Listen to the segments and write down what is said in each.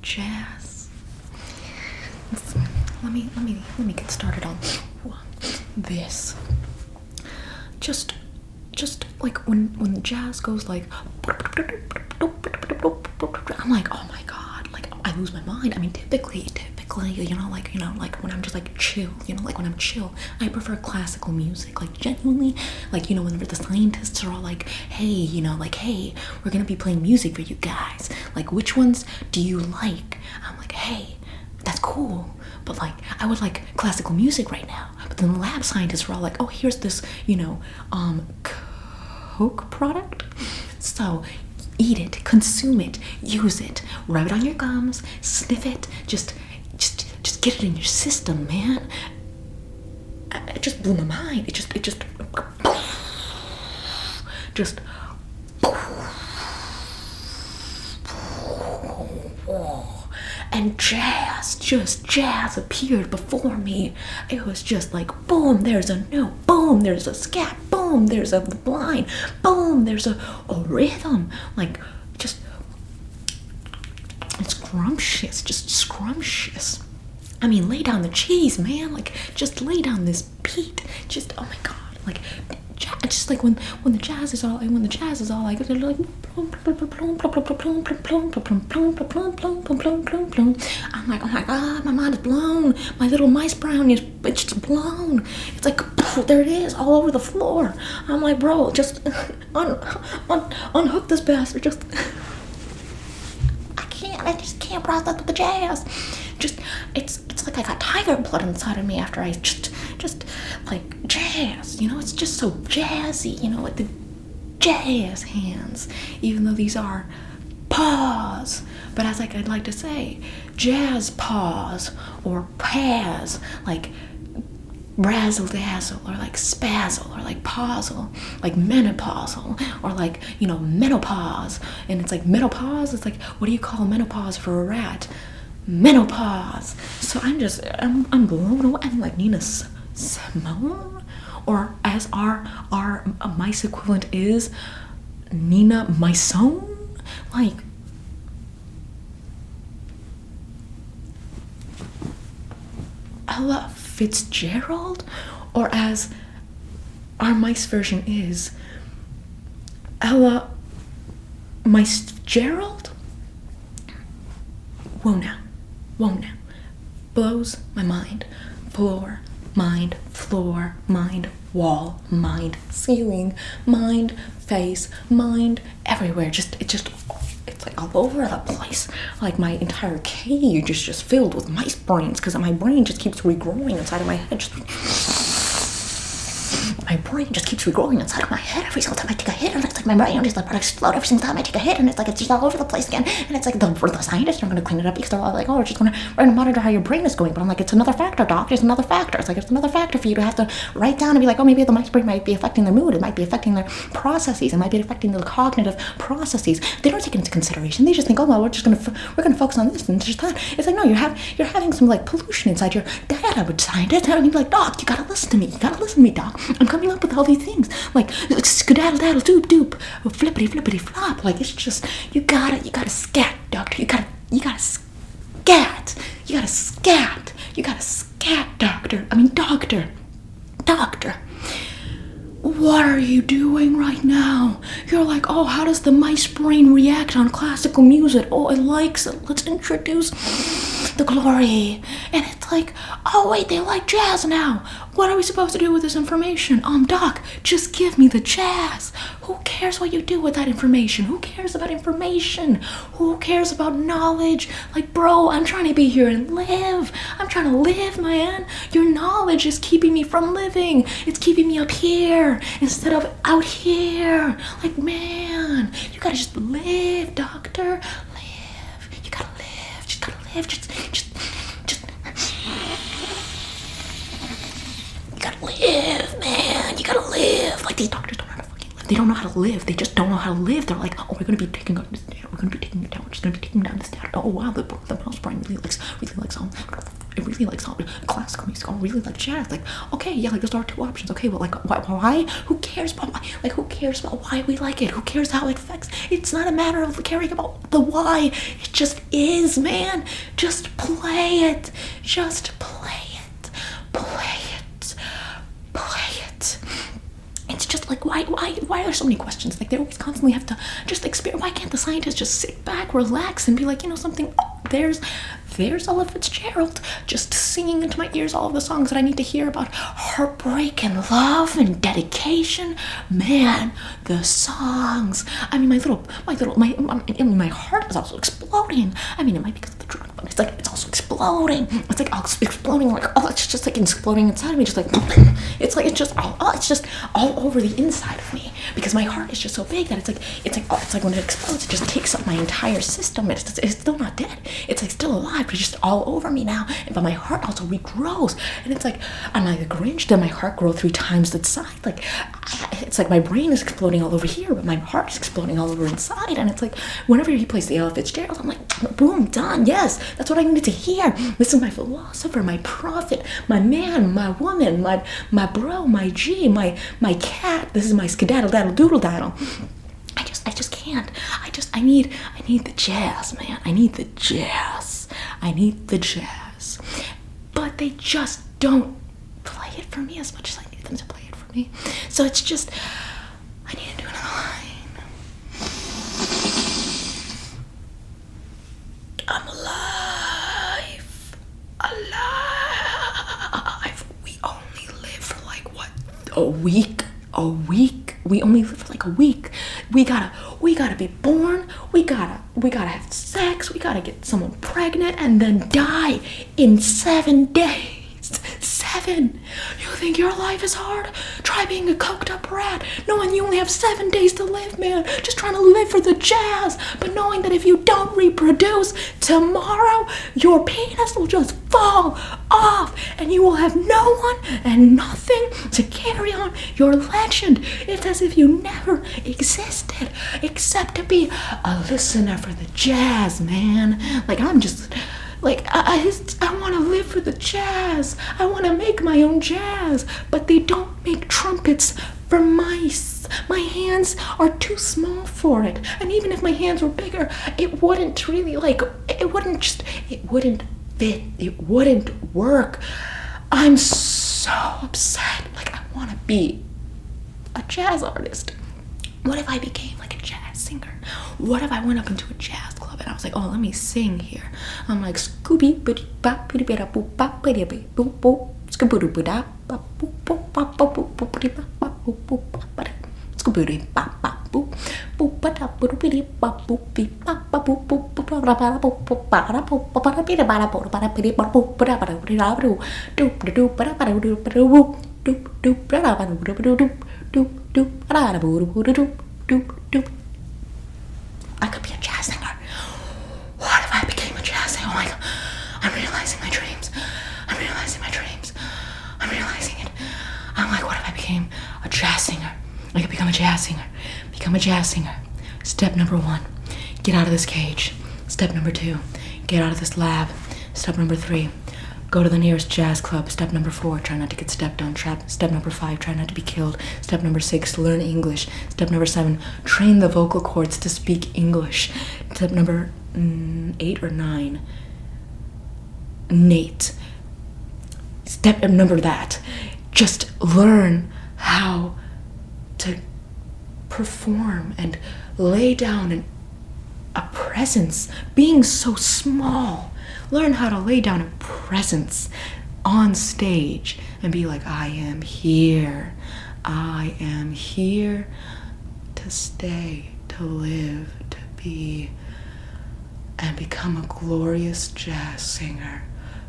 jazz. Let me get started on this. Just like when the jazz goes like, I'm like, oh my god, like I lose my mind. I mean, typically, like when I'm just like chill, like when I'm chill, I prefer classical music. Like genuinely, like whenever the scientists are all like, hey, hey, we're gonna be playing music for you guys. Like, which ones do you like? I'm like, hey, that's cool, but like I would like classical music right now. But then the lab scientists were all like, oh, here's this, Coke product. So eat it, consume it, use it, rub it on your gums, sniff it, just get it in your system, man. It just blew my mind. It just and jazz appeared before me. It was just like, boom, there's a note, boom, there's a scat, boom, there's a line, boom, there's a rhythm. Like, just, it's scrumptious, just scrumptious. I mean, lay down the cheese, man. Like, just lay down this beat. Just, oh my god, like, just like when the jazz is all like, they're like, I'm like, oh my god, my mind is blown. My little mice brownie is just blown. It's like, there it is, all over the floor. I'm like, bro, just unhook this bastard. Just, I just can't process with the jazz. Just, it's like I got tiger blood inside of me after I just like jazz, it's just so jazzy, like the jazz hands, even though these are paws. But as like I'd like to say, jazz paws or paz, like razzle dazzle, or like spazzle, or like pausal, like menopausal, or like menopause. And it's like menopause, it's like, what do you call menopause for a rat? Menopause. So I'm blown away. I'm like, Nina Simone, or as our mice equivalent is, Nina Mysone. Like, Ella Fitzgerald, or as our mice version is, Ella Mice-Gerald. Whoa now, blows my mind. Floor, mind, wall, mind, ceiling, mind, face, mind, everywhere. It's like all over the place. Like my entire cage is just filled with mice brains, because my brain just keeps regrowing inside of my head. My brain just keeps regrowing inside of my head every single time I take a hit, and it's like my brain just like explode every single time I take a hit, and it's like it's just all over the place again. And it's like the scientists aren't going to clean it up, because they're all like, oh, we're going to monitor how your brain is going. But I'm like, it's another factor, doc. It's another factor. It's like, it's another factor for you to have to write down and be like, oh, maybe the mice brain might be affecting their mood. It might be affecting their processes. It might be affecting the cognitive processes. They don't take it into consideration. They just think, oh, well, we're going to focus on this and just that. It's like, no, you're having some like pollution inside your data with scientists. And I'm like, doc, you gotta listen to me, doc. I'm coming up with all these things, like skedaddle daddle doop doop, flippity flippity flop. Like, it's just, you gotta scat, doctor. You gotta scat. You gotta scat, doctor. I mean, doctor. What are you doing right now? You're like, oh, how does the mice brain react on classical music? Oh, it likes it. Let's introduce the glory. And it's like, oh wait, they like jazz now. What are we supposed to do with this information? Doc, just give me the jazz. Who cares what you do with that information? Who cares about information? Who cares about knowledge? Like, bro, I'm trying to be here and live. I'm trying to live, man. Your knowledge is keeping me from living. It's keeping me up here instead of out here. Like, man, you gotta just live, doctor. Live. You gotta live. Just gotta live. Just you gotta live, man. You gotta live. Like, these doctors don't know how to fucking live. They don't know how to live. They just don't know how to live. They're like, oh, we're gonna be taking out this data. We're gonna be taking it down. We're just gonna be taking down this data. Oh wow, the mouse brain really likes I really like classical music. I really like jazz. Like, okay, yeah, like those are two options. Okay, well, like, why? Who cares about why? Like, who cares about why we like it? Who cares how it affects? It's not a matter of caring about the why. It just is, man. Just play it. Just play it. Play it. Play it. It's just like, why are there so many questions? Like, they always constantly have to just experience. Why can't the scientists just sit back, relax, and be like, something? Oh, there's Ella Fitzgerald just singing into my ears all of the songs that I need to hear about heartbreak and love and dedication. Man, the songs. I mean, my heart is also exploding. I mean, it might be because of the drug, but it's also exploding. It's like exploding, like, it's just like exploding inside of me, just like it's just all over the inside of me, because my heart is just so big that it's like when it explodes, it just takes up my entire system. It's still not dead. It's like still alive, but it's just all over me now. But my heart also regrows, and it's like, I'm like a Grinch. Did my heart grow 3 times its size? Like, it's like my brain is exploding all over here, but my heart is exploding all over inside. And it's like, whenever he plays the Ella Fitzgerald, I'm like, boom, done. Yes, that's what I needed to hear. This is my philosopher, my prophet, my man, my woman, my bro, my G, my cat. This is my skedaddle daddle doodle daddle. I just can't. I need the jazz, man. I need the jazz. But they just don't play it for me as much as I need them to play it for me. So it's just, I need to do another line. I'm alive. We only live for like, what, a week? We only live for like a week. We gotta be born. We gotta have sex. We gotta get someone pregnant and then die in 7 days. 7. You think your life is hard? Try being a coked up rat, knowing you only have 7 days to live, man. Just trying to live for the jazz, but knowing that if you don't reproduce tomorrow, your penis will just fall off, and you will have no one and nothing to carry on your legend. It's as if you never existed, except to be a listener for the jazz, man. Like, I'm just... Like, I want to live for the jazz. I want to make my own jazz. But they don't make trumpets for mice. My hands are too small for it. And even if my hands were bigger, it wouldn't really, like, it wouldn't fit. It wouldn't work. I'm so upset. Like, I want to be a jazz artist. What if I became like a jazz singer? What if I went up into a jazz club and I was like, oh, let me sing here. I'm like, Scooby, bitty, bop, bitty, bitty, boop, bop, bitty, bitty, boop, boop, Scooby, bitty, bop, boop, boop, bop, boop, boop, boop, bitty, bop, boop, boop, bop, bitty, Scooby, bop, bop, boop, boop, bop, boop, bitty, bop, boop, beep, bop, bop, boop, boop, boop, boop, boop, boop, boop, boop, boop, boop, bitty, bop, boop, boop, bitty, bop, boop, boop, boop, bitty, bop, boop, doop, doop, doop, doop, doop, doop, doop, doop, doop, doop, doop. I could be a jazz singer. What if I became a jazz singer? Oh my god, I'm realizing my dreams. I'm realizing it. I'm like, what if I became a jazz singer? I could become a jazz singer. Become a jazz singer. Step number 1, get out of this cage. Step number 2, get out of this lab. Step number 3, go to the nearest jazz club. Step number 4, try not to get stepped on. Step number 5, try not to be killed. Step number 6, learn English. Step number 7, train the vocal cords to speak English. Step number 8 or 9, Nate. Step number that, just learn how to perform and lay down a presence, being so small. Learn how to lay down a presence on stage and be like, I am here. I am here to stay, to live, to be, and become a glorious jazz singer.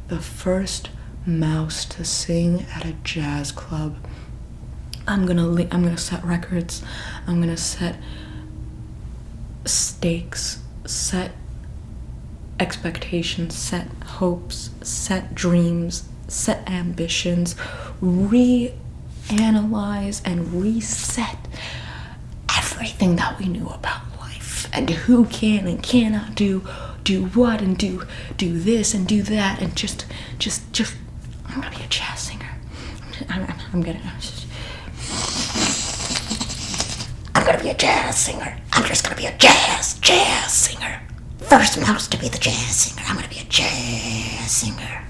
The first mouse to sing at a jazz club. I'm gonna set records. I'm gonna set stakes, set expectations, set hopes, set dreams, set ambitions, reanalyze and reset everything that we knew about life. and who can and cannot do what, and do this and do that, and just I'm gonna be a jazz singer. I'm gonna be a jazz singer. I'm just gonna be a jazz singer. First mouse to be the jazz singer. I'm gonna be a jazz singer.